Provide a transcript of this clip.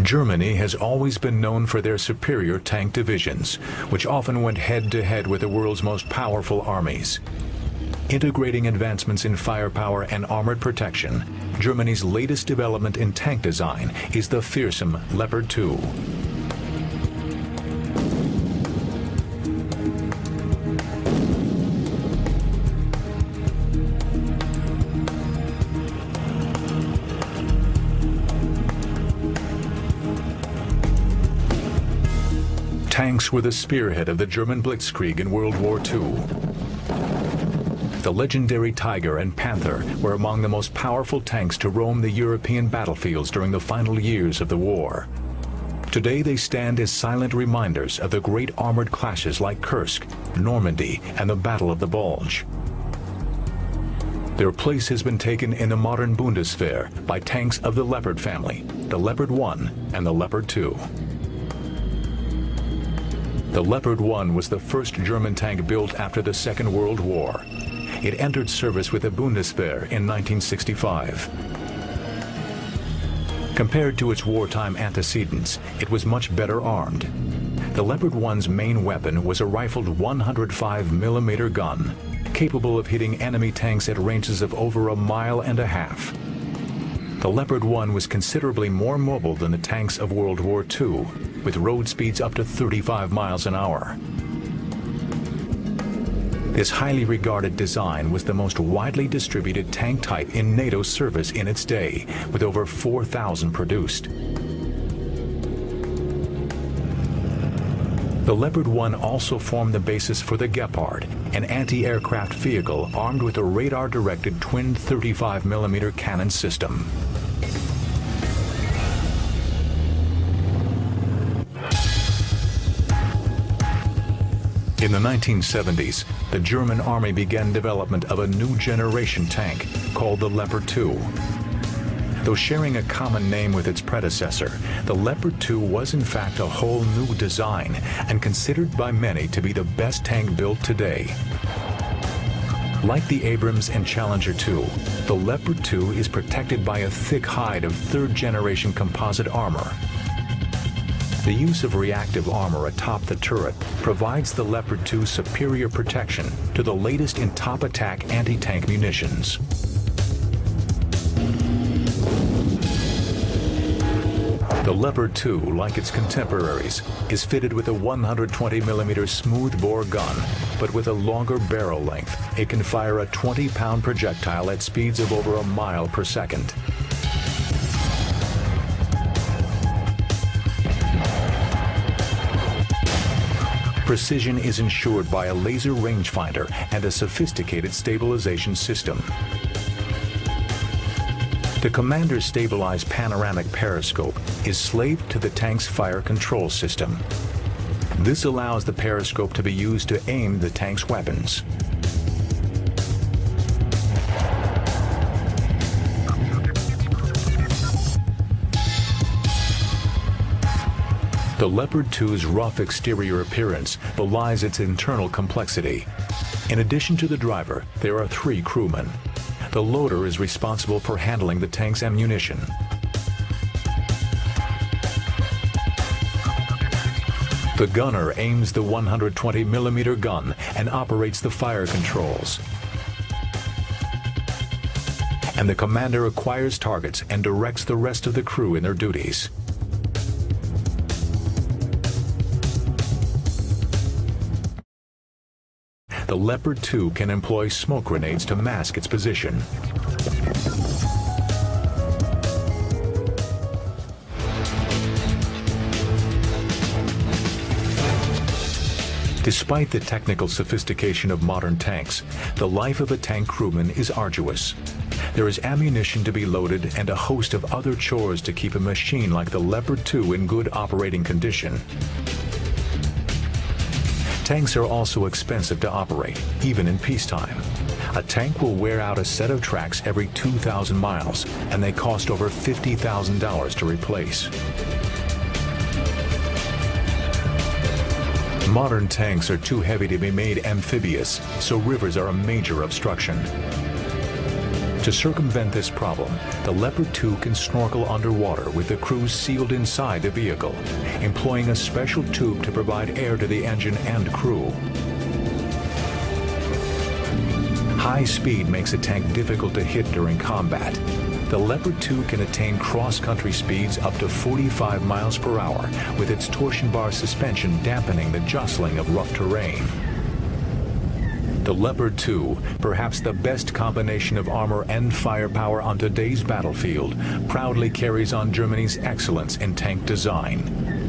Germany has always been known for their superior tank divisions, which often went head-to-head with the world's most powerful armies. Integrating advancements in firepower and armored protection, Germany's latest development in tank design is the fearsome Leopard 2. Tanks were the spearhead of the German blitzkrieg in World War II. The legendary Tiger and Panther were among the most powerful tanks to roam the European battlefields during the final years of the war. Today they stand as silent reminders of the great armored clashes like Kursk, Normandy, and the Battle of the Bulge. Their place has been taken in the modern Bundeswehr by tanks of the Leopard family, the Leopard 1 and the Leopard 2. The Leopard 1 was the first German tank built after the Second World War. It entered service with the Bundeswehr in 1965. Compared to its wartime antecedents, it was much better armed. The Leopard 1's main weapon was a rifled 105mm gun, capable of hitting enemy tanks at ranges of over 1.5 miles. The Leopard 1 was considerably more mobile than the tanks of World War II, with road speeds up to 35 miles an hour. This highly regarded design was the most widely distributed tank type in NATO service in its day, with over 4,000 produced. The Leopard 1 also formed the basis for the Leopard, an anti-aircraft vehicle armed with a radar-directed twin 35mm cannon system. In the 1970s, the German Army began development of a new generation tank called the Leopard 2. Though sharing a common name with its predecessor, the Leopard 2 was in fact a whole new design and considered by many to be the best tank built today. Like the Abrams and Challenger 2, the Leopard 2 is protected by a thick hide of third-generation composite armor. The use of reactive armor atop the turret provides the Leopard 2 superior protection to the latest in top attack anti-tank munitions. The Leopard 2, like its contemporaries, is fitted with a 120mm smoothbore gun, but with a longer barrel length, it can fire a 20-pound projectile at speeds of over 1 mile per second. Precision is ensured by a laser rangefinder and a sophisticated stabilization system. The commander's stabilized panoramic periscope is slaved to the tank's fire control system. This allows the periscope to be used to aim the tank's weapons. The Leopard 2's rough exterior appearance belies its internal complexity. In addition to the driver, there are 3 crewmen. The loader is responsible for handling the tank's ammunition. The gunner aims the 120mm gun and operates the fire controls. And the commander acquires targets and directs the rest of the crew in their duties. The Leopard 2 can employ smoke grenades to mask its position. Despite the technical sophistication of modern tanks, the life of a tank crewman is arduous. There is ammunition to be loaded and a host of other chores to keep a machine like the Leopard 2 in good operating condition. Tanks are also expensive to operate, even in peacetime. A tank will wear out a set of tracks every 2,000 miles, and they cost over $50,000 to replace. Modern tanks are too heavy to be made amphibious, so rivers are a major obstruction. To circumvent this problem, the Leopard 2 can snorkel underwater with the crew sealed inside the vehicle, employing a special tube to provide air to the engine and crew. High speed makes a tank difficult to hit during combat. The Leopard 2 can attain cross-country speeds up to 45 miles per hour, with its torsion bar suspension dampening the jostling of rough terrain. The Leopard 2, perhaps the best combination of armor and firepower on today's battlefield, proudly carries on Germany's excellence in tank design.